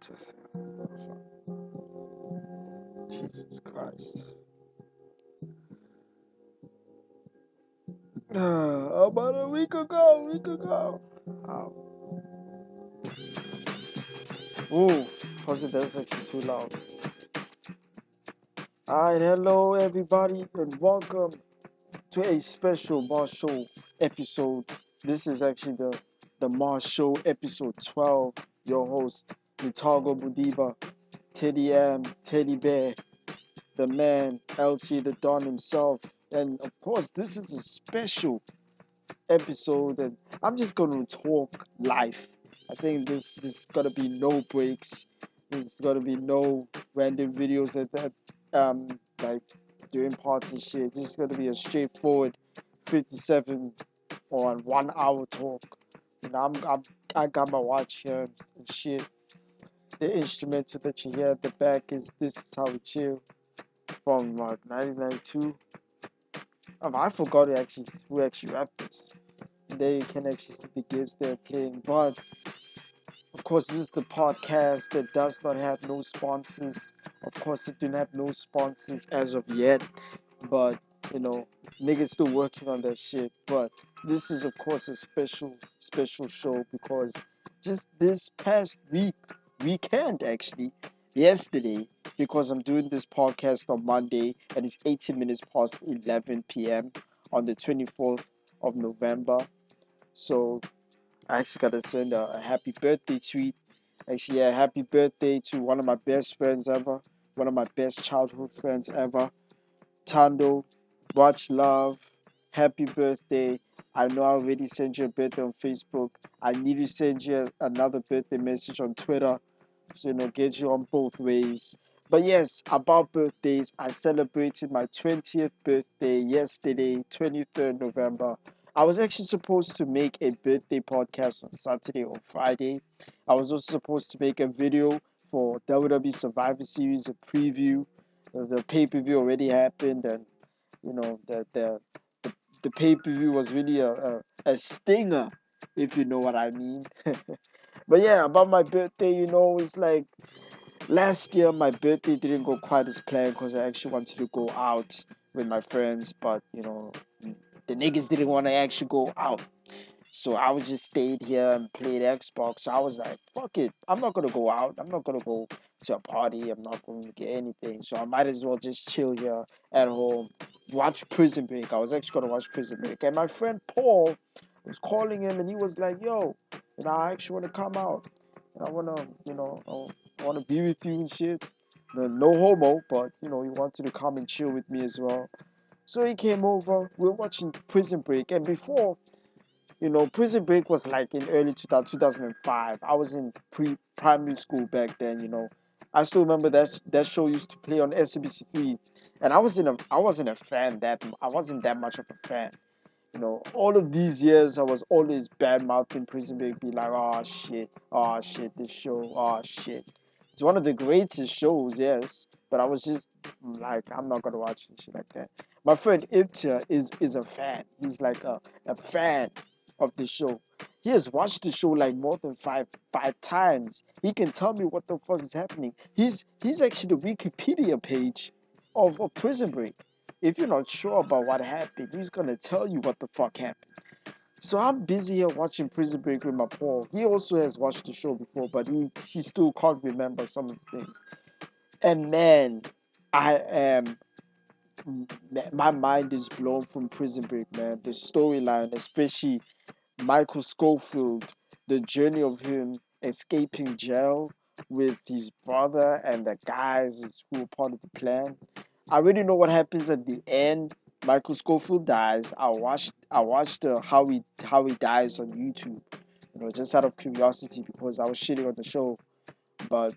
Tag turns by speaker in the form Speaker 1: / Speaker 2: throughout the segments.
Speaker 1: Just Jesus Christ. About a week ago. Oh. Ooh, how's it? That's actually too loud. Alright, hello everybody, and welcome to a special Mars Show episode. This is actually the Mars Show episode 12. Your host, Nitago Budiba, Teddy M, Teddy Bear, the man, LT the Don himself. And of course, this is a special episode, and I'm just gonna talk life. I think this gotta be no breaks. There's gotta be no random videos at that like doing parts and shit. This is gonna be a straightforward 57 or 1 hour talk. You know, I got my watch here and shit. The instrumental that you hear at the back is "This Is How We Chill" from 1992. I forgot who actually rapped this. There you can actually see the gigs they're playing. But of course, this is the podcast that does not have no sponsors. Of course, it do not have no sponsors as of yet. But you know, niggas still working on that shit. But this is of course a special show because just this past weekend actually, yesterday, because I'm doing this podcast on Monday and it's 18 minutes past 11 p.m. on the 24th of November. So I actually gotta send a happy birthday tweet. Actually, yeah, happy birthday to one of my best friends ever, one of my best childhood friends ever, Tando. Much love, happy birthday. I know I already sent you a birthday on Facebook. I need to send you another birthday message on Twitter, so get you on both ways. But yes, about birthdays, I celebrated my 20th birthday yesterday, 23rd November. I was actually supposed to make a birthday podcast on Saturday or Friday. I was also supposed to make a video for WWE Survivor Series, a preview. The pay-per-view already happened, and the pay-per-view was really a stinger, if you know what I mean. But yeah, about my birthday, it's like last year my birthday didn't go quite as planned because I actually wanted to go out with my friends, but the niggas didn't want to actually go out. So I was just stayed here and played Xbox. So I was like, fuck it. I'm not gonna go out. I'm not gonna go to a party. I'm not going to get anything. So I might as well just chill here at home, watch Prison Break. I was actually gonna watch Prison Break. And my friend Paul was calling him and he was like, yo, I actually wanna come out. And I wanna, I wanna be with you and shit. No homo, but he wanted to come and chill with me as well. So he came over. We were watching Prison Break, and before Prison Break was like in early 2005. I was in primary school back then. I still remember that show used to play on SABC 3, and I wasn't a fan I wasn't that much of a fan. All of these years I was always bad mouthing Prison Break, be like, oh shit, this show, oh shit. It's one of the greatest shows, yes, but I was just like, I'm not gonna watch this shit like that. My friend Ibtia is a fan. He's like a fan of the show. He has watched the show like more than five times. He can tell me what the fuck is happening. He's actually the Wikipedia page of Prison Break. If you're not sure about what happened, he's gonna tell you what the fuck happened. So I'm busy here watching Prison Break with my Paul. He also has watched the show before, but he still can't remember some of the things. And man, I am my mind is blown from Prison Break, man. The storyline, especially Michael Schofield, the journey of him escaping jail with his brother and the guys who were part of the plan. I already know what happens at the end. Michael Schofield dies. I watched how he dies on YouTube. Just out of curiosity because I was shitting on the show, but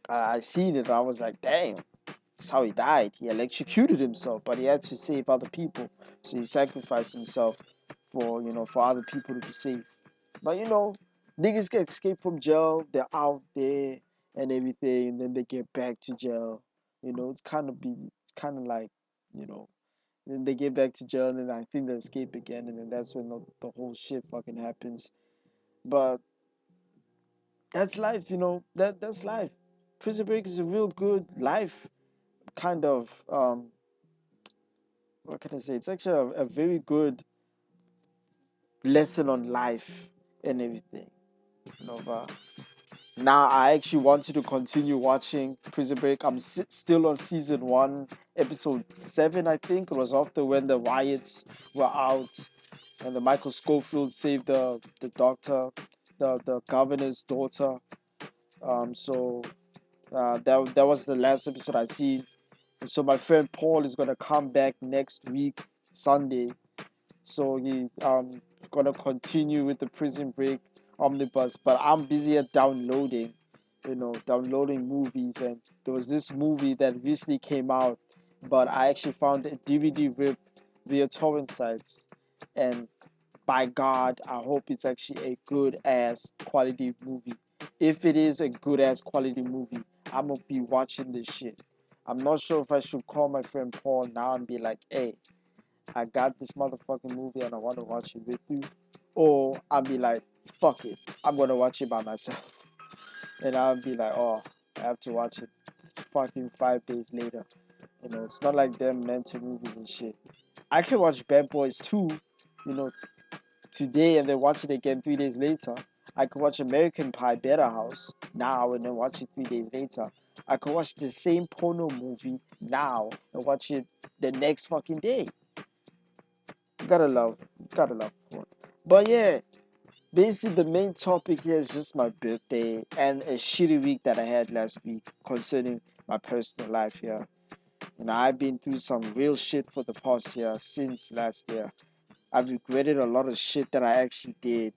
Speaker 1: I seen it. And I was like, damn, that's how he died. He electrocuted himself, but he had to save other people, so he sacrificed himself for other people to be safe. But niggas get escaped from jail. They're out there and everything, and then they get back to jail. It's kind of like you know. Then they get back to jail, and then I think they escape again, and then that's when the whole shit fucking happens. But that's life, that's life. Prison Break is a real good life kind of what can I say? It's actually a very good lesson on life and everything. But now I actually wanted to continue watching Prison Break. I'm still on season 1, episode 7, I think. It was after when the riots were out and the Michael Scofield saved the doctor, the governor's daughter. That was the last episode I seen. And so my friend Paul is gonna come back next week, Sunday. So he gonna continue with the Prison Break omnibus. But I'm busy at downloading movies. And there was this movie that recently came out, but I actually found a DVD rip via torrent sites. And by God, I hope it's actually a good ass quality movie. If it is a good ass quality movie, I'm gonna be watching this shit. I'm not sure if I should call my friend Paul now and be like, hey, I got this motherfucking movie and I want to watch it with you. Or I'll be like, fuck it, I'm gonna watch it by myself. And I'll be like, oh, I have to watch it fucking 5 days later. It's not like them mental movies and shit. I can watch Bad Boys 2, you know, today and then watch it again 3 days later. I could watch American Pie Better House now and then watch it 3 days later. I could watch the same porno movie now and watch it the next fucking day. Gotta love porn. But yeah, basically the main topic here is just my birthday and a shitty week that I had last week concerning my personal life here. I've been through some real shit for the past year since last year. I've regretted a lot of shit that I actually did,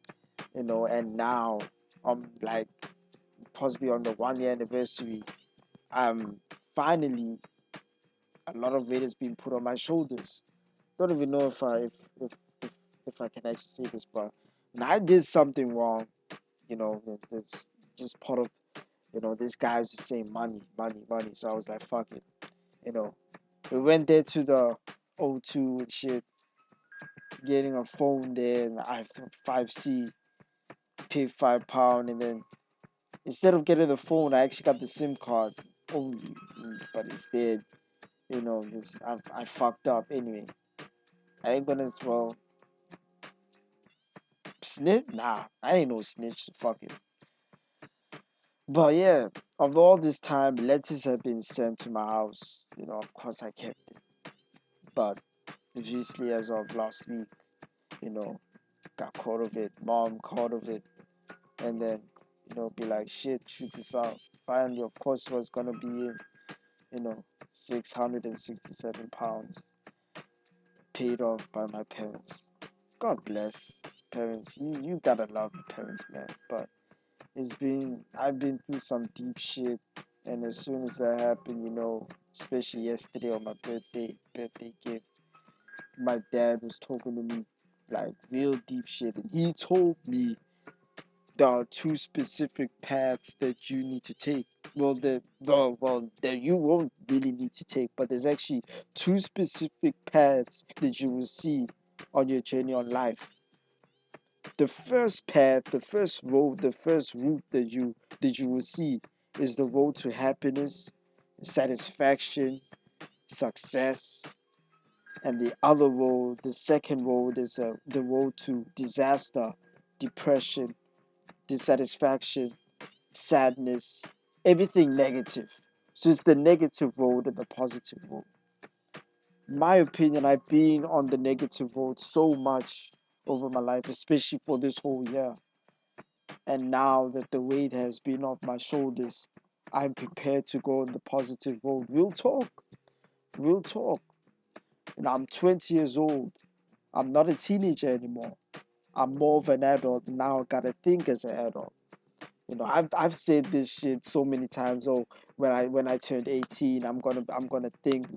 Speaker 1: and now I'm like possibly on the 1 year anniversary. I'm finally a lot of weight has been put on my shoulders. Don't even know if, if I can actually say this, but when I did something wrong, it's just part of this guy's just saying money, money, money. So I was like, fuck it, you know. We went there to the O2 and shit, getting a phone there, and I have 5C, paid £5, and then instead of getting the phone, I actually got the SIM card only, but instead, this I fucked up anyway. I ain't gonna well snitch. Nah, I ain't no snitch. Fuck it. But yeah, of all this time, letters have been sent to my house. Of course I kept it. But obviously, as of last week, you know, got caught of it. Mom caught of it, and then be like, shit, shoot this out. Finally, of course, it was gonna be in. 667 pounds paid off by my parents. God bless parents. You gotta love your parents, man. But I've been through some deep shit, and as soon as that happened, especially yesterday on my birthday gift, my dad was talking to me like real deep shit, and he told me there are two specific paths that you need to take. Well, that you won't really need to take, but there's actually two specific paths that you will see on your journey on life. The first path, the first road, the first route that you will see is the road to happiness, satisfaction, success, and the other road, the second road, is the road to disaster, depression, dissatisfaction, sadness, everything negative. So it's the negative road and the positive road. In my opinion, I've been on the negative road so much over my life, especially for this whole year. And now that the weight has been off my shoulders, I'm prepared to go on the positive road. Real talk. Real talk. I'm 20 years old. I'm not a teenager anymore. I'm more of an adult. Now I gotta think as an adult. I've said this shit so many times. Oh, when I turned 18, I'm gonna think.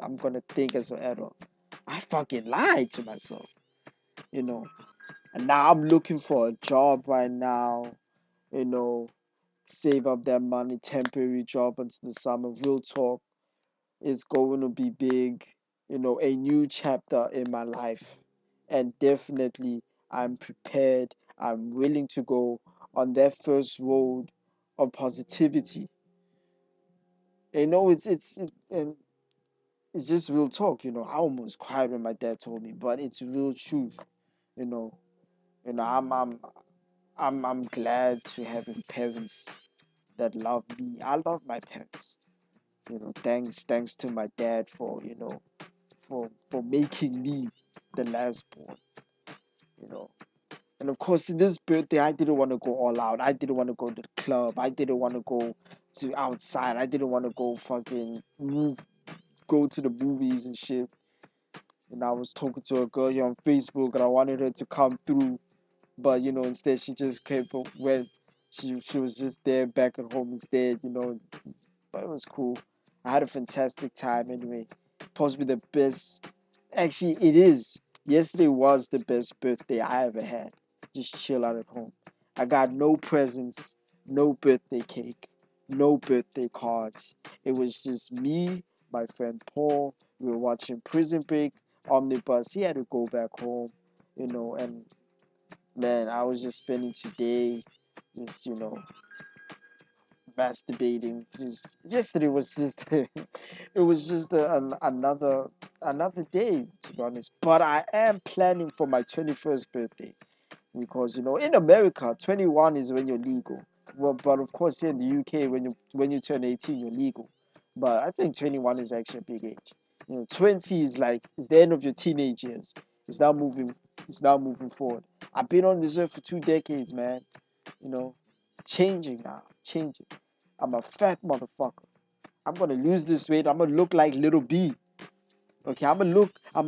Speaker 1: I'm gonna think as an adult. I fucking lied to myself. You know. And now I'm looking for a job right now. You know, save up that money, temporary job until the summer. Real talk, it's going to be big. A new chapter in my life, and definitely I'm prepared. I'm willing to go on that first road of positivity. And it's just real talk. I almost cried when my dad told me, but it's real truth. You know, I'm glad to having parents that love me. I love my parents. Thanks to my dad for making me the last born. You know, and of course, in this birthday, I didn't want to go all out. I didn't want to go to the club. I didn't want to go to outside. I didn't want to go go to the movies and shit. And I was talking to a girl here on Facebook, and I wanted her to come through, but instead she just came when she was just there back at home instead. But it was cool. I had a fantastic time anyway. Possibly the best. Actually, it is. Yesterday was the best birthday I ever had. Just chill out at home. I got no presents, no birthday cake, no birthday cards. It was just me, my friend Paul. We were watching Prison Break Omnibus. He had to go back home, and man, I was just spending today just, masturbating. Just yesterday was just it was just another day, to be honest. But I am planning for my 21st birthday because in America 21 is when you're legal. Well, but of course here in the UK when you turn 18 you're legal. But I think 21 is actually a big age. 20 is like it's the end of your teenage years. It's now moving it's now moving forward. I've been on this earth for 2 decades, man. You know, changing now, changing. I'm a fat motherfucker. I'm gonna lose this weight. I'm gonna look like Little B. Okay, I'm gonna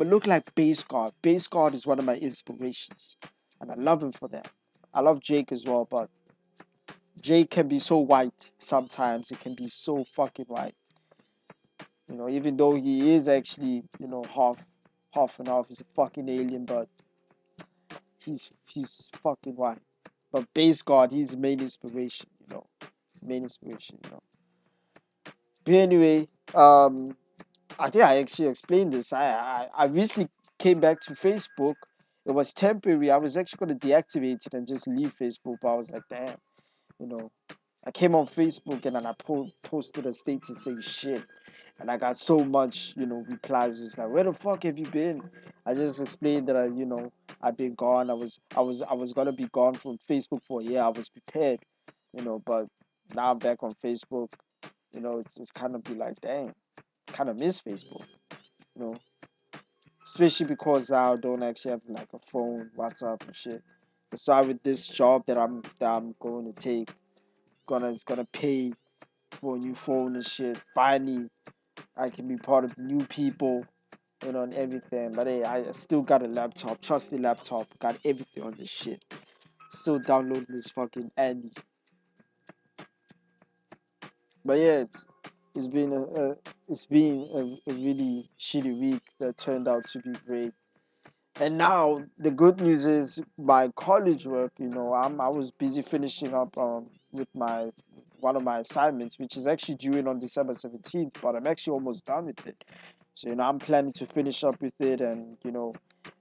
Speaker 1: look like Base God. Base God is one of my inspirations, and I love him for that. I love Jake as well, but Jake can be so white sometimes. It can be so fucking white. Even though he is actually half and half. He's a fucking alien, but he's fucking white. But Base God, he's the main inspiration. He's the main inspiration. But anyway, I think I actually explained this. I recently came back to Facebook. It was temporary. I was actually going to deactivate it and just leave Facebook, but I was like, damn, you know. I came on Facebook and then I posted a status saying shit, and I got so much, replies. It's like, where the fuck have you been? I just explained that I've been gone. I was gonna be gone from Facebook for a year. I was prepared, but now I'm back on Facebook. It's kind of be like, dang, kind of miss Facebook, you know, especially because I don't actually have like a phone, WhatsApp and shit. Aside with this job that I'm going to take, it's gonna pay for a new phone and shit. Finally, I can be part of the new people, and everything. But hey, I still got a laptop, trusty laptop, got everything on this shit. Still downloading this fucking Andy. But yeah, it's been a really shitty week that turned out to be great. And now the good news is my college work. I was busy finishing up with my one of my assignments, which is actually due in on December 17th, but I'm actually almost done with it. So I'm planning to finish up with it and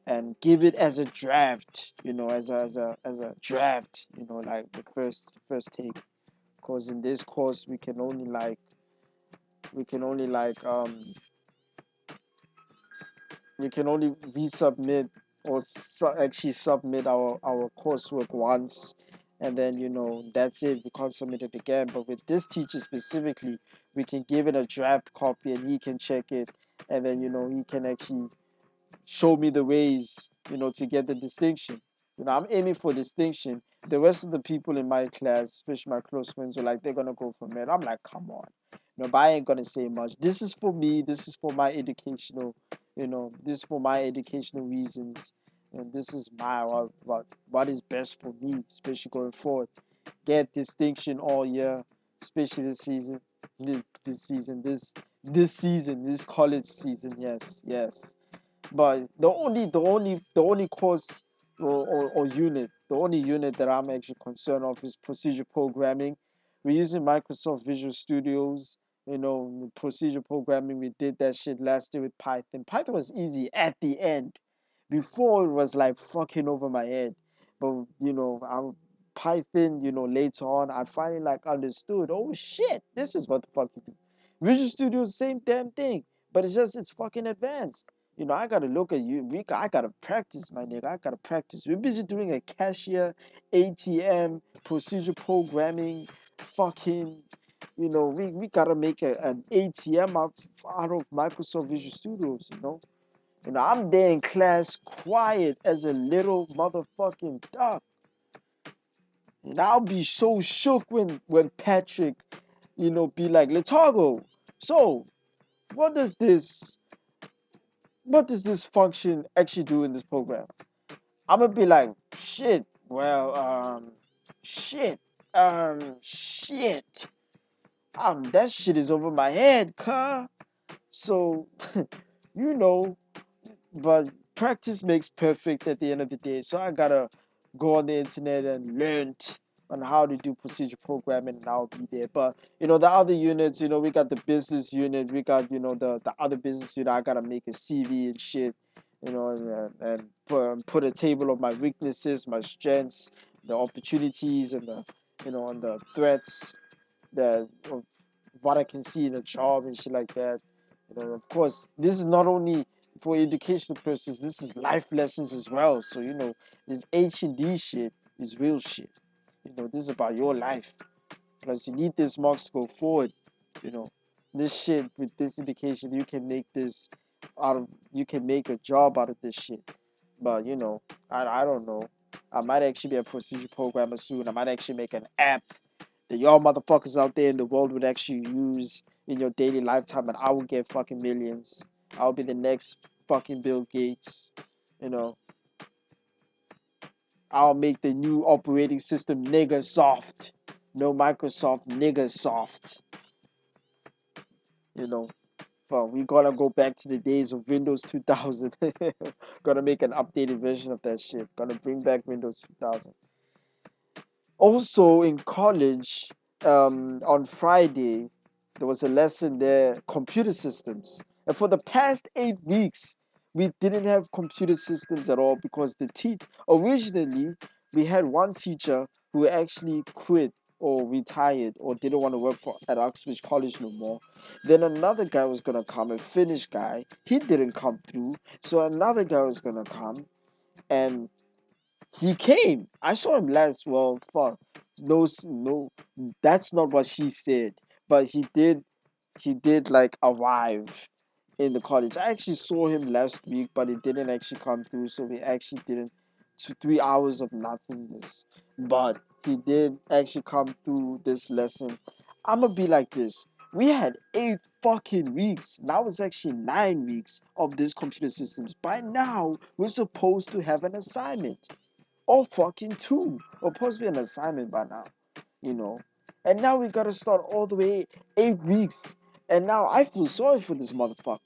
Speaker 1: and give it as a draft. As a draft. Like the first take. Because in this course we can only resubmit or actually submit our coursework once, and then that's it. We can't submit it again. But with this teacher specifically, we can give it a draft copy and he can check it, and then he can actually show me the ways to get the distinction. I'm aiming for distinction. The rest of the people in my class, especially my close friends, are like they're gonna go for med. I'm like, come on. But I ain't gonna say much. This is for me. This is for my educational. This is for my educational reasons, and this is my what is best for me, especially going forward. Get distinction all year, especially this season. This college season. Yes, yes. But the only course or unit, the only unit that I'm actually concerned of is procedure programming. We're using Microsoft Visual Studios. Procedure programming. We did that shit last year with Python. Python was easy at the end. Before it was like fucking over my head. But Python, later on, I finally like understood. Oh shit, this is what the fuck you do. Visual Studio is the same damn thing, but it's fucking advanced. I gotta look at you. I gotta practice, my nigga. I gotta practice. We're busy doing a cashier, ATM, procedure programming, fucking. We gotta make an ATM out of Microsoft Visual Studios. I'm there in class, quiet as a little motherfucking duck. And I'll be so shook when Patrick, be like, Letago, so what does this function actually do in this program? I'm gonna be like, shit, well, shit, shit. That shit is over my head, cuh. So, you know, but practice makes perfect at the end of the day. So I gotta go on the internet and learn on how to do procedure programming, and I'll be there. But the other units, we got the business unit, we got the other business unit. I gotta make a CV and shit, and put a table of my weaknesses, my strengths, the opportunities, and and the threats that of what I can see in a job and shit like that. Of course, this is not only for educational purposes. This is life lessons as well. So this H&D shit is real shit. This is about your life. Plus, you need this marks to go forward. You know, this shit with this education, you can make this out of. You can make a job out of this shit. But I don't know. I might actually be a procedure programmer soon. I might actually make an app that y'all motherfuckers out there in the world would actually use in your daily lifetime, and I will get fucking millions. I'll be the next fucking Bill Gates. You know, I'll make the new operating system nigger soft. No Microsoft nigger soft. You know, but we gotta go back to the days of Windows 2000. Gotta make an updated version of that shit. Gotta bring back Windows 2000. Also in college, on Friday, there was a lesson there, computer systems. And for the past 8 weeks, we didn't have computer systems at all because originally we had one teacher who actually quit or retired or didn't want to work for at Oxbridge College no more. Then another guy was gonna come, a Finnish guy. He didn't come through, so another guy was gonna come, and he came. I saw him last. Well, fuck. No, no, that's not what she said. But he did. He did like arrive in the college. I actually saw him last week, but it didn't actually come through. So we actually didn't. 3 hours of nothingness. But he did actually come through this lesson. I'ma be like this. We had 8 fucking weeks. Now it's actually 9 weeks of this computer systems. By now, we're supposed to have an assignment or fucking two, or possibly an assignment by now, you know. And now we gotta start all the way 8 weeks. And now I feel sorry for this motherfucker.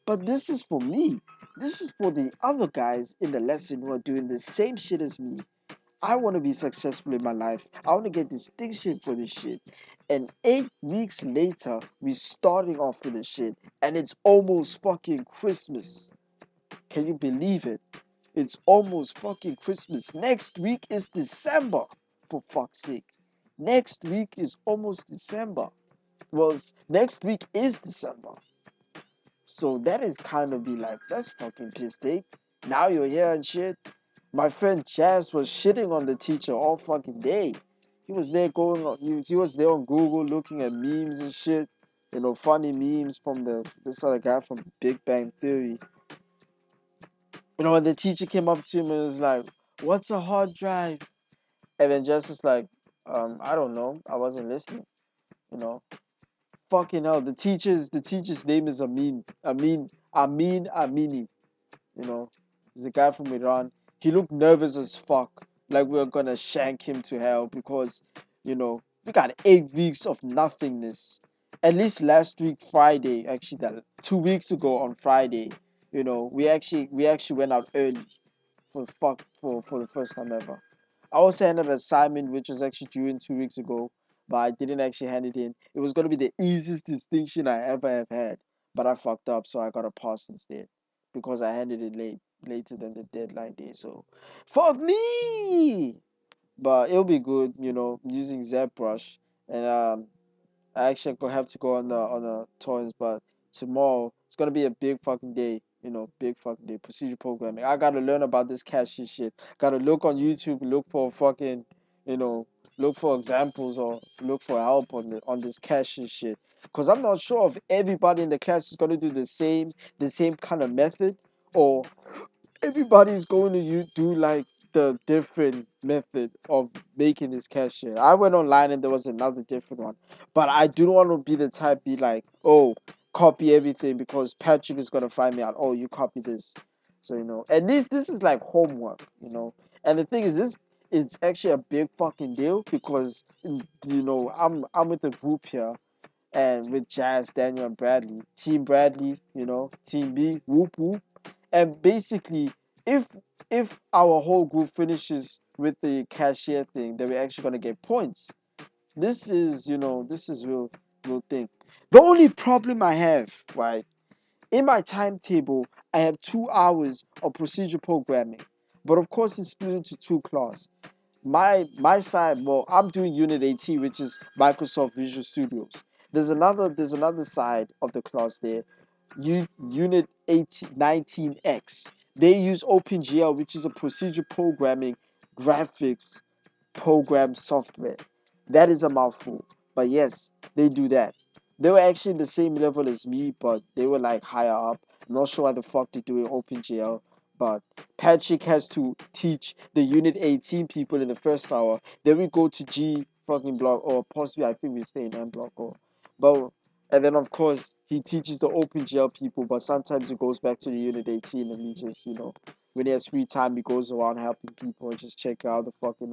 Speaker 1: But this is for me. This is for the other guys in the lesson who are doing the same shit as me. I want to be successful in my life. I want to get distinction for this shit. And 8 weeks later, we starting off with this shit. And it's almost fucking Christmas. Can you believe it? It's almost fucking Christmas. Next week is December. For fuck's sake. Next week is almost December. Well, next week is December. So that is kind of be like, that's fucking piss take. Now you're here and shit. My friend Chaz was shitting on the teacher all fucking day. He was there going on, he was there on Google looking at memes and shit. Funny memes from this other guy from Big Bang Theory. When the teacher came up to him and was like, "What's a hard drive?" And then Jess was like, I don't know. I wasn't listening. You know, fucking hell. The teacher's name is Amini. He's a guy from Iran. He looked nervous as fuck, like we were gonna shank him to hell because, we got 8 weeks of nothingness. At least last week Friday, actually, that 2 weeks ago on Friday, we actually went out early for the first time ever. I also handed an assignment which was actually due in 2 weeks ago, but I didn't actually hand it in. It was gonna be the easiest distinction I ever have had, but I fucked up, so I got a pass instead because I handed it later than the deadline day. So, fuck me. but it'll be good, using ZBrush. And I actually gonna have to go on the toys, but tomorrow it's gonna be a big fucking day. Big fucking day. Procedure programming. I gotta learn about this cashier shit. Gotta look on YouTube, look for fucking, you know, look for examples or look for help on this cashier shit. Cause I'm not sure if everybody in the class is gonna do the same kind of method, or everybody's going to do like the different method of making this cashier. I went online and there was another different one, but I do not want to be the type be like, oh, copy everything because Patrick is gonna find me out. Oh, you copy this, so at least this is like homework. And the thing is, this is actually a big fucking deal because I'm with a group here and with Jazz, Daniel, and Bradley. Team Bradley, Team B, whoop whoop. And basically, if if our whole group finishes with the cashier thing, then we're actually gonna get points. This is real thing. The only problem I have, right, in my timetable, I have 2 hours of procedure programming. But of course it's split into two classes. My side, well, I'm doing Unit 18, which is Microsoft Visual Studios. There's another side of the class there, Unit 18, 19X. They use OpenGL, which is a procedure programming graphics program software. That is a mouthful. But yes, they do that. They were actually the same level as me, but they were like higher up. I'm not sure why the fuck they do it OpenGL. But Patrick has to teach the Unit 18 people in the first hour. Then we go to G fucking block, or possibly I think we stay in M block, but and then of course he teaches the OpenGL people, but sometimes he goes back to the Unit 18 and he just, when he has free time, he goes around helping people and just check out the fucking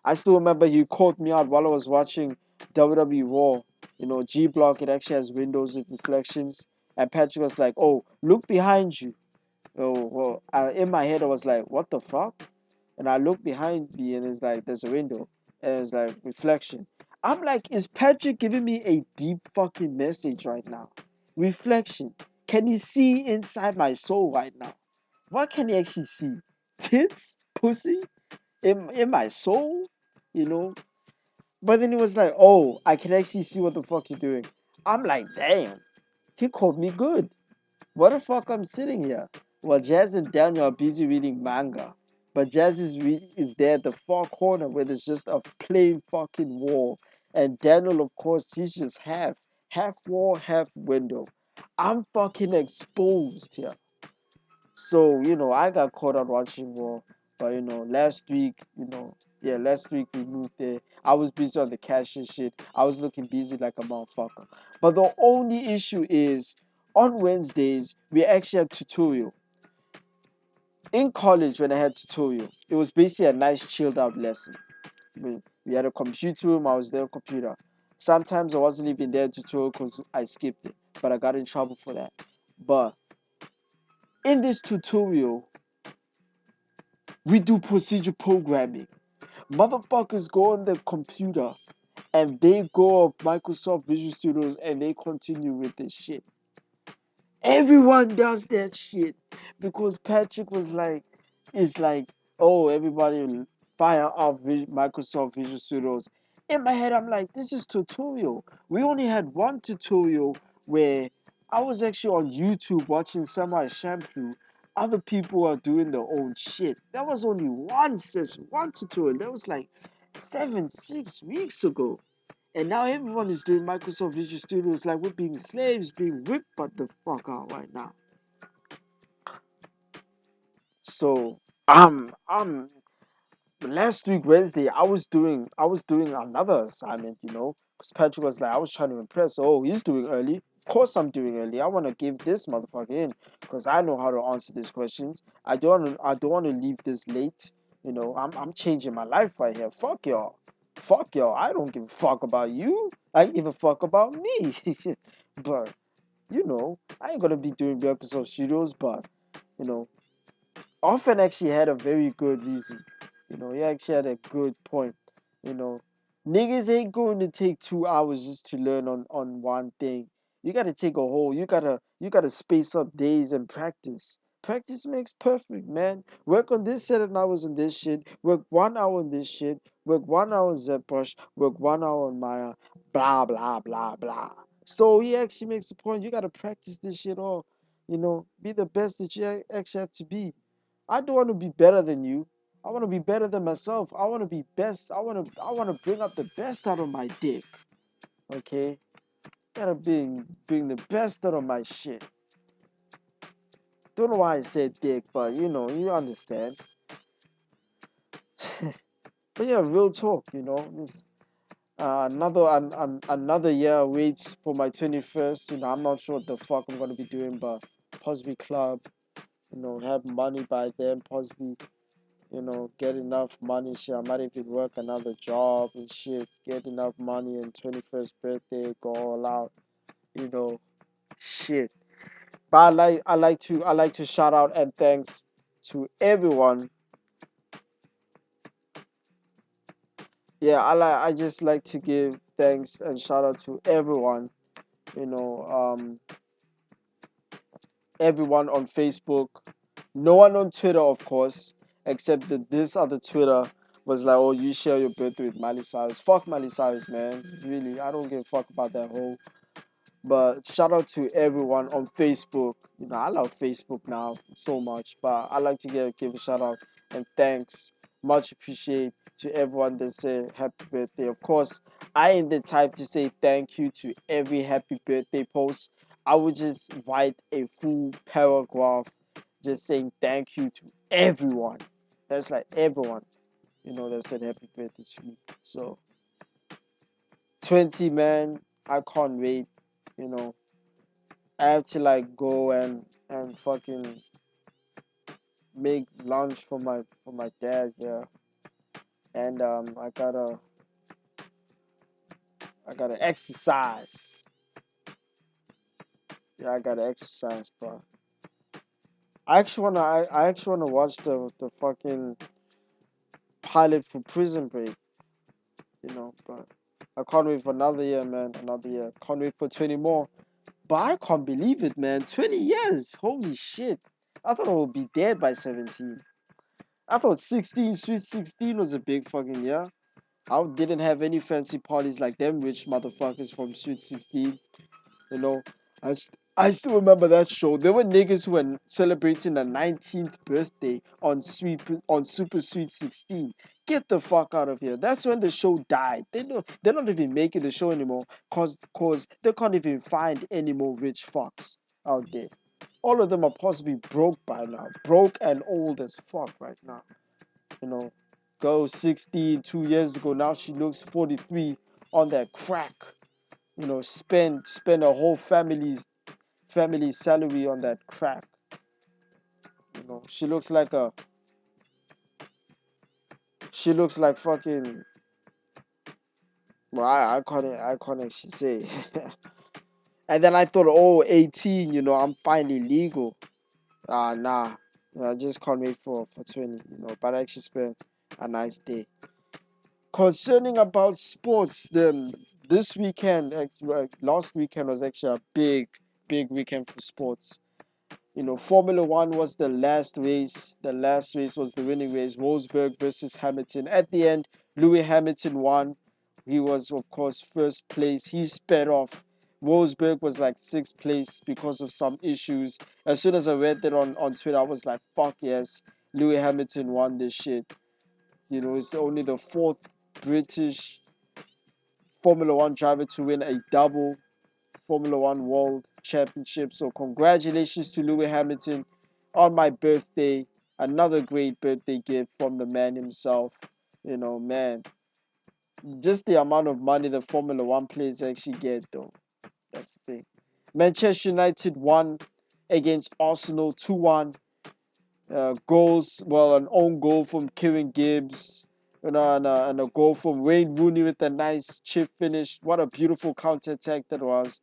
Speaker 1: I still remember he called me out while I was watching WWE Raw. G Block, it actually has windows with reflections. And Patrick was like, oh, look behind you. Oh, well, in my head, I was like, what the fuck? And I look behind me and it's like, there's a window. And it's like, reflection. I'm like, is Patrick giving me a deep fucking message right now? Reflection. Can he see inside my soul right now? What can he actually see? Tits? Pussy? In my soul? You know? But then it was like, oh, I can actually see what the fuck you're doing. I'm like, damn, he called me good. What the fuck I'm sitting here? Well, Jazz and Daniel are busy reading manga. But Jazz is there at the far corner where there's just a plain fucking wall. And Daniel, of course, he's just half wall, half window. I'm fucking exposed here. So, I got caught out watching Raw. But, last week we moved there. I was busy on the cash and shit. I was looking busy like a motherfucker. But the only issue is, on Wednesdays, we actually had tutorial. In college, when I had tutorial, it was basically a nice chilled out lesson. We had a computer room, I was there on computer. Sometimes I wasn't even there tutorial because I skipped it. But I got in trouble for that. But in this tutorial, we do procedure programming. Motherfuckers go on the computer and they go up Microsoft Visual Studios and they continue with this shit. Everyone does that shit because Patrick is like, oh, everybody fire up Microsoft Visual Studios. In my head, I'm like, this is tutorial. We only had one tutorial where I was actually on YouTube watching Samurai Shampoo. Other people are doing their own shit. That was only one session, one tutorial. That was like 6 weeks ago. And now everyone is doing Microsoft Visual Studios like we're being slaves, being whipped but the fuck out right now. So last week Wednesday I was doing another assignment, because Patrick was like, I was trying to impress. Oh, he's doing early. Of course I'm doing early. I want to give this motherfucker in because I know how to answer these questions. I don't want to leave this late. I'm changing my life right here. Fuck y'all. Fuck y'all. I don't give a fuck about you. I give a fuck about me. But I ain't gonna be doing episode studios, but you know, Often actually had a very good reason. He actually had a good point. You know, Niggas ain't going to take 2 hours just to learn on one thing. You gotta take a whole. You gotta space up days and practice. Practice makes perfect, man. Work on this 7 hours on this shit. Work 1 hour on this shit. Work 1 hour on ZBrush. Work 1 hour on Maya. Blah blah blah blah. So he actually makes a point. You gotta practice this shit all. Be the best that you actually have to be. I don't want to be better than you. I want to be better than myself. I want to be best. I want to bring up the best out of my dick. Okay? Gotta bring the best out of my shit. Don't know why I said dick, but you understand. But yeah, real talk. Another year awaits for my 21st. I'm not sure what the fuck I'm gonna be doing, but possibly club. Have money by then. Possibly, get enough money. Shit, I might even work another job and shit. Get enough money and 21st birthday, go all out. You know, shit. But I like to shout out and thanks to everyone. Yeah, I just like to give thanks and shout out to everyone. You know, everyone on Facebook. No one on Twitter, of course, except that this other Twitter was like, "Oh, you share your birthday with Miley Cyrus." Fuck Miley Cyrus, man. Really, I don't give a fuck about that whole. But shout out to everyone on Facebook. I love Facebook now so much, but I like to give a shout out and thanks. Much appreciate to everyone that said happy birthday. Of course, I ain't the type to say thank you to every happy birthday post. I would just write a full paragraph just saying thank you to everyone. That's like everyone, that said happy birthday to me. So 20, man, I can't wait. You know, I have to like go and fucking make lunch for my dad, yeah. And I gotta exercise. Yeah, I gotta exercise, bro. I actually wanna watch the fucking pilot for Prison Break, but I can't wait for another year, man. Another year. Can't wait for 20 more. But I can't believe it, man. 20 years. Holy shit. I thought I would be dead by 17. I thought 16, Sweet 16 was a big fucking year. I didn't have any fancy parties like them rich motherfuckers from Sweet 16. You know, I still remember that show. There were niggas who were celebrating their 19th birthday on Super Sweet 16. Get the fuck out of here. That's when the show died. They're not even making the show anymore cause they can't even find any more rich fucks out there. All of them are possibly broke by now. Broke and old as fuck right now. You know, girl 16 2 years ago. Now she looks 43 on that crack. Spend a whole family salary on that crack. She looks like fucking. Well, I can't actually say. And then I thought, oh, 18, I'm finally legal. Nah. I just can't wait for 20, but I actually spent a nice day. Concerning about sports, this weekend, last weekend was actually a big weekend for sports. Formula One was the last race. The last race was the winning race, Rosberg versus Hamilton. At the end, Lewis Hamilton won. He was, of course, first place. He sped off. Rosberg was like sixth place because of some issues. As soon as I read that on Twitter, I was like, fuck yes, Lewis Hamilton won this shit. It's only the fourth British Formula One driver to win a double Formula One World Championship. So congratulations to Lewis Hamilton on my birthday. Another great birthday gift from the man himself. Man, just the amount of money the Formula One players actually get, though. That's the thing. Manchester United won against Arsenal 2-1. Goals, well, an own goal from Kieran Gibbs, and a goal from Wayne Rooney with a nice chip finish. What a beautiful counter attack that was.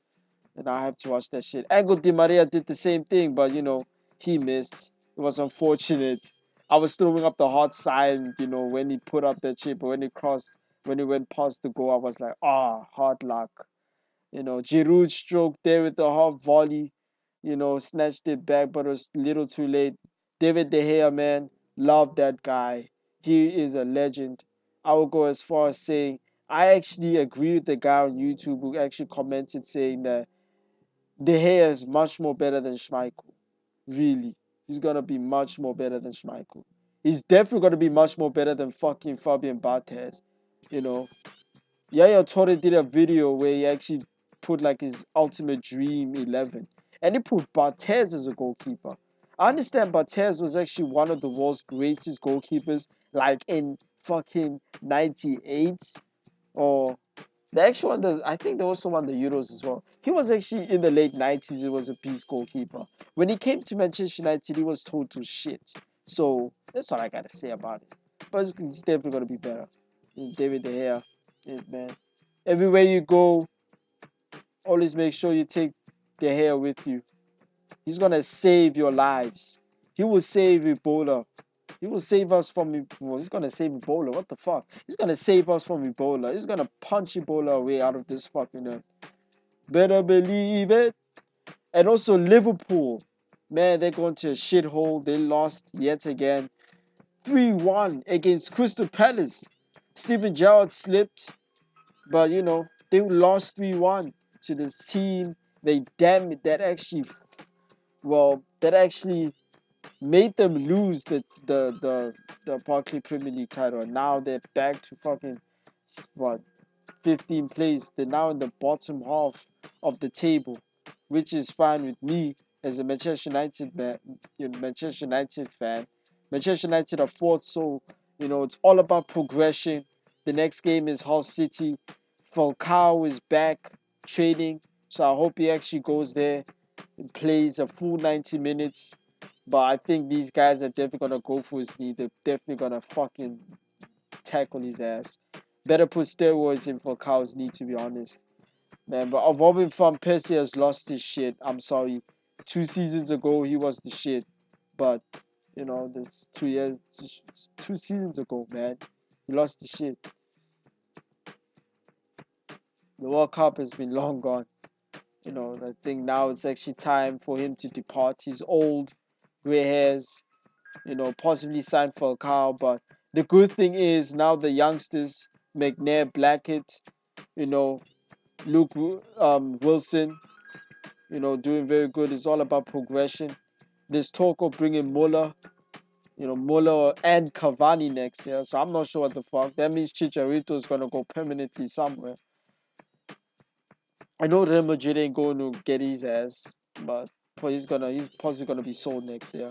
Speaker 1: And I have to watch that shit. Angel Di Maria did the same thing, but he missed. It was unfortunate. I was throwing up the heart sign, when he put up that chip, but when he went past the goal, I was like, hard luck. Giroud stroke there with the half volley. snatched it back, but it was a little too late. David De Gea, man, love that guy. He is a legend. I will go as far as saying I actually agree with the guy on YouTube who actually commented saying that De Gea is much more better than Schmeichel. Really, he's gonna be much more better than Schmeichel. He's definitely gonna be much more better than fucking Fabian Barthez. You know, Yaya Toure did a video where he actually put like his ultimate dream 11, and he put Barthez as a goalkeeper. I understand Barthez was actually one of the world's greatest goalkeepers, like in fucking '98 or they actually won the. I think they also won the Euros as well. He was actually in the late '90s. He was a beast goalkeeper. When he came to Manchester United, he was total shit. So that's all I gotta say about it. But he's definitely gonna be better. David De Gea, man. Everywhere you go, always make sure you take De Gea with you. He's gonna save your lives. He will save Ebola. He will save us from. Well, he's gonna save Ebola. What the fuck? He's gonna save us from Ebola. He's gonna punch Ebola away out of this fucking earth. Better believe it. And also Liverpool, man, they're going to a shithole. They lost yet again, 3-1 against Crystal Palace. Steven Gerrard slipped, but they lost 3-1 to this team. They damn it. That actually made them lose the Barclays Premier League title. And now they're back to fucking what 15th place. They're now in the bottom half of the table, which is fine with me as a Manchester United man, Manchester United fan. Manchester United are fourth, so it's all about progression. The next game is Hull City. Falcao is back training, so I hope he actually goes there and plays a full 90 minutes. But I think these guys are definitely gonna go for his knee. They're definitely gonna fucking tackle his ass. Better put steroids in for Falcao's knee, to be honest. Man, but Robin van Persie has lost his shit. I'm sorry. 2 seasons ago, he was the shit. But, this 2 years, 2 seasons ago, man, he lost the shit. The World Cup has been long gone. I think now it's actually time for him to depart. He's old, gray hairs, possibly sign for a car. But the good thing is now the youngsters, McNair, Blackett, Luke Wilson, doing very good. It's all about progression. There's talk of bringing Muller and Cavani next year. So I'm not sure what the fuck. That means Chicharito is going to go permanently somewhere. I know Real Madrid ain't going to get his ass, but he's possibly gonna be sold next year.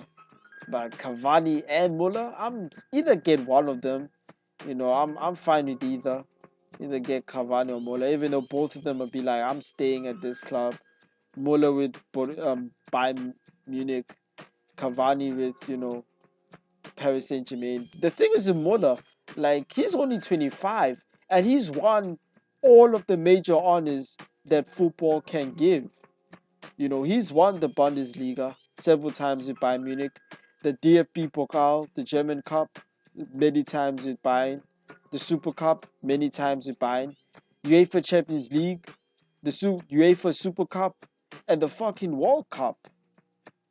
Speaker 1: But Cavani and Muller, I'm either get one of them. I'm fine with either. Either get Cavani or Muller, even though both of them will be like, I'm staying at this club. Muller with Bayern Munich, Cavani with Paris Saint Germain. The thing is with Muller, like he's only 25 and he's won all of the major honors that football can give. He's won the Bundesliga several times with Bayern Munich, the DFB Pokal, the German Cup, many times with Bayern, the Super Cup, many times with Bayern, UEFA Champions League, the UEFA Super Cup, and the fucking World Cup.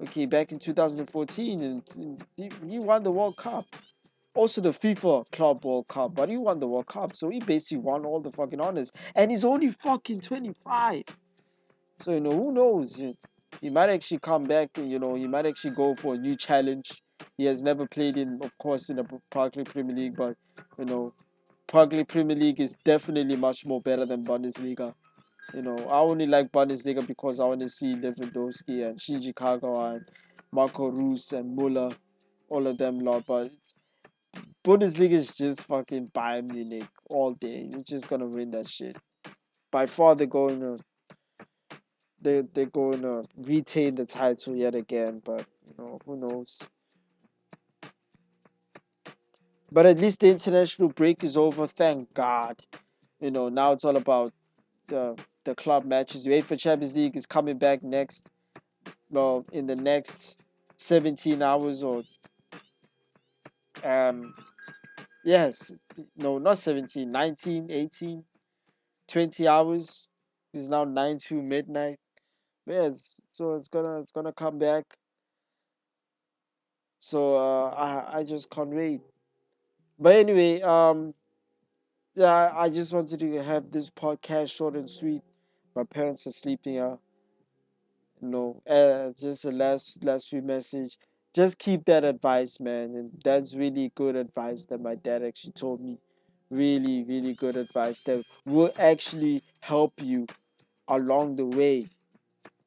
Speaker 1: Okay, back in 2014, and he won the World Cup. Also the FIFA Club World Cup, but he won the World Cup, so he basically won all the fucking honors, and he's only fucking 25. So who knows? He might actually come back. He might actually go for a new challenge. He has never played in, of course, in the Barclays Premier League, but Barclays Premier League is definitely much more better than Bundesliga. I only like Bundesliga because I want to see Lewandowski and Shinji Kagawa and Marco Reus and Muller, all of them lot. But Bundesliga is just fucking Bayern Munich all day. You're just gonna win that shit. By far, they're going to retain the title yet again, but who knows? But at least the international break is over, thank God. Now it's all about the club matches. UEFA Champions League is coming back next. Well, in the next 17 hours or yes, no, not 17, 19, 18, 20 hours. It's now 9 to midnight. Yeah, so it's gonna come back. So I just can't wait. But anyway, yeah, I just wanted to have this podcast short and sweet. My parents are sleeping. Just a last few message. Just keep that advice, man, and that's really good advice that my dad actually told me. Really, really good advice that will actually help you along the way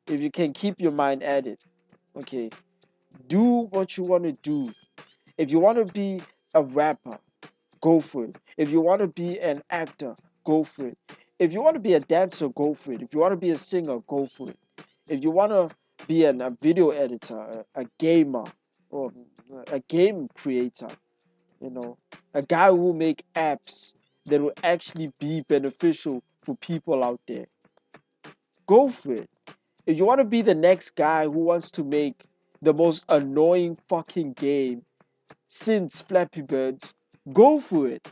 Speaker 1: if you can keep your mind at it. Okay, do what you want to do. If you want to be a rapper, go for it. If you want to be an actor, go for it. If you want to be a dancer, go for it. If you want to be a singer, go for it. If you want to be a video editor, a gamer, or a game creator, you know, a guy who will make apps that will actually be beneficial for people out there, go for it. If you want to be the next guy who wants to make the most annoying fucking game since Flappy Birds, go for it.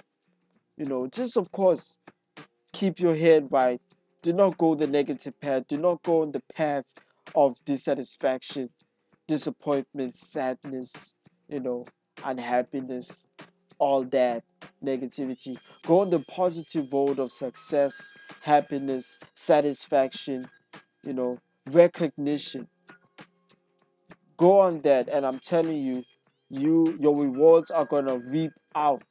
Speaker 1: Just of course keep your head right. Do not go the negative path. Do not go on the path of dissatisfaction, disappointment, sadness, you know, unhappiness, all that negativity. Go on the positive road of success, happiness, satisfaction, you know, recognition. Go on that, and I'm telling you, your rewards are gonna reap out.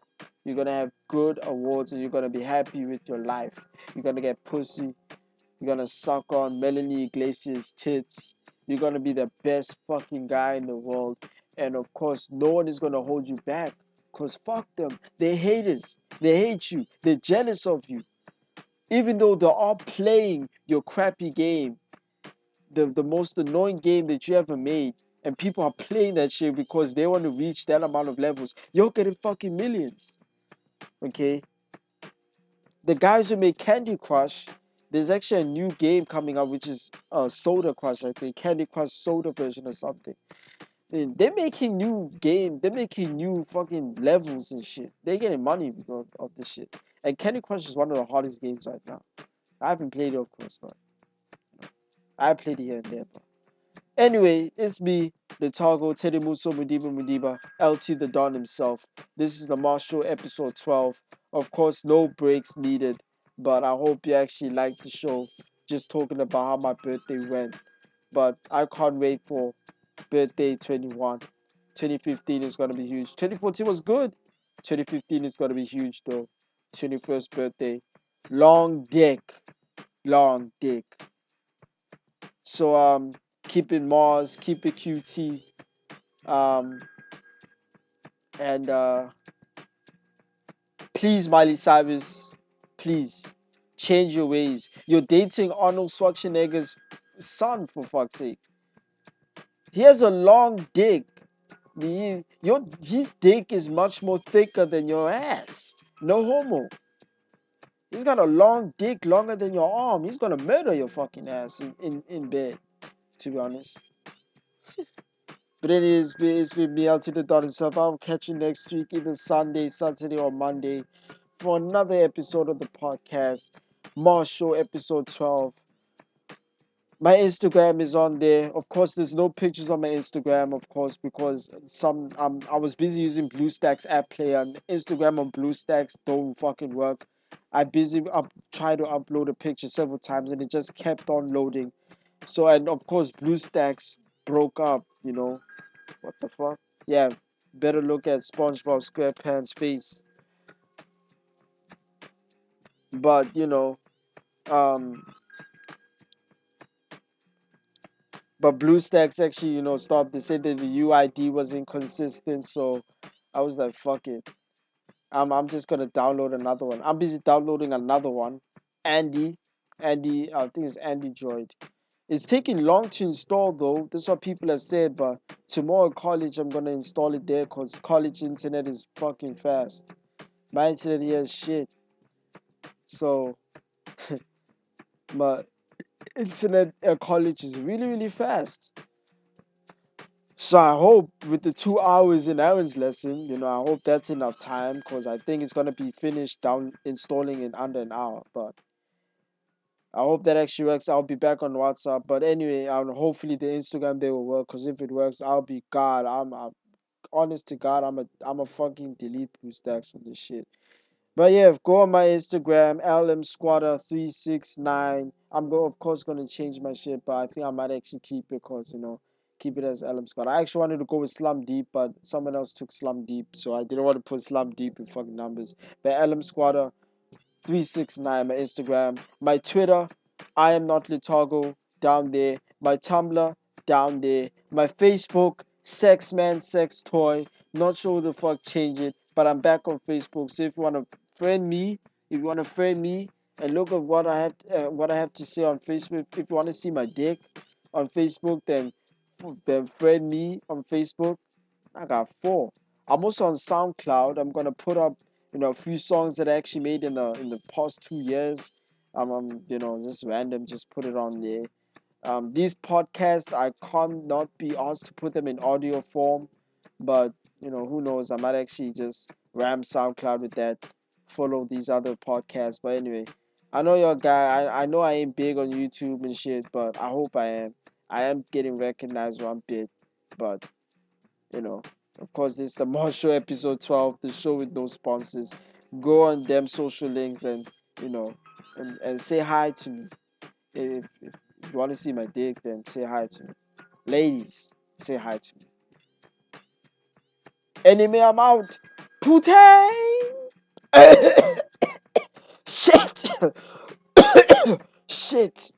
Speaker 1: You're gonna have good awards, and you're gonna be happy with your life. You're gonna get pussy. You're gonna suck on Melanie Iglesias' tits. You're gonna be the best fucking guy in the world. And of course, no one is gonna hold you back. Cause fuck them. They're haters. They hate you. They're jealous of you. Even though they're all playing your crappy game, the most annoying game that you ever made, and people are playing that shit because they want to reach that amount of levels. You're getting fucking millions. Okay? The guys who make Candy Crush, there's actually a new game coming out which is Soda Crush, I think. Candy Crush Soda version or something. And they're making new game, they're making new fucking levels and shit. They're getting money because of this shit. And Candy Crush is one of the hardest games right now. I haven't played it, of course, but I played it here and there. But anyway, it's me, the Togo, Teddy Muso Mudiba Mudiba, LT the Don himself. This is the Marshall episode 12. Of course, no breaks needed, but I hope you actually liked the show. Just talking about how my birthday went. But I can't wait for birthday 21. 2015 is going to be huge. 2014 was good. 2015 is going to be huge though. 21st birthday. Long dick. Long dick. So keep it Mars, keep it QT. Um and please Miley Cyrus, please change your ways. You're dating Arnold Schwarzenegger's son, for fuck's sake. He has a long dick. His dick is much more thicker than your ass. No homo. He's got a long dick longer than your arm. He's gonna murder your fucking ass in bed, to be honest. But it's been me out to the dot itself. I'll catch you next week, either Sunday, Saturday, or Monday, for another episode of the podcast. Marshall episode 12. My Instagram is on there. Of course, there's no pictures on my Instagram, of course, because I was busy using BlueStacks app player, and Instagram on BlueStacks don't fucking work. I tried to upload a picture several times and it just kept on loading. So, and of course BlueStacks broke up, What the fuck? Yeah, better look at SpongeBob SquarePants' face. But um but BlueStacks actually, stopped. They said that the UID was inconsistent, so I was like, fuck it. I'm just gonna download another one. I'm busy downloading another one. Andy. I think it's Andy Droid. It's taking long to install though. That's what people have said, but tomorrow at college I'm gonna install it there because college internet is fucking fast. My internet here is shit. So my internet at college is really, really fast. So I hope with the 2 hours in Aaron's lesson, I hope that's enough time because I think it's gonna be finished down installing in under an hour. But I hope that actually works. I'll be back on WhatsApp. But anyway, hopefully the Instagram they will work. Cause if it works, I'll be God. I'm honest to God. I'm a fucking delete Pooh stacks for this shit. But yeah, go on my Instagram, lmsquatter369. Of course gonna change my shit, but I think I might actually keep it cause keep it as lmsquatter. I actually wanted to go with Slum Deep, but someone else took Slum Deep, so I didn't want to put Slum Deep in fucking numbers. But lmsquatter 369 my Instagram, my Twitter, I am not Litago down there, my Tumblr down there, my Facebook, Sex Man Sex Toy. Not sure who the fuck changed it, but I'm back on Facebook. So if you wanna friend me, if you wanna friend me and look at what I have to say on Facebook, if you wanna see my dick on Facebook, then friend me on Facebook. I got four. I'm also on SoundCloud. I'm gonna put up, a few songs that I actually made in the past 2 years. Just random, just put it on there. These podcasts, I can't not be asked to put them in audio form, but who knows? I might actually just ram SoundCloud with that. Follow these other podcasts, but anyway, I know you're a guy. I know I ain't big on YouTube and shit, but I hope I am. I am getting recognized one bit, but you know. Of course, this is the More Show episode 12, the show with no sponsors. Go on them social links and, you know, and say hi to me. If you want to see my dick, then say hi to me. Ladies, say hi to me. Anyway, I'm out. Putang! Shit! Shit!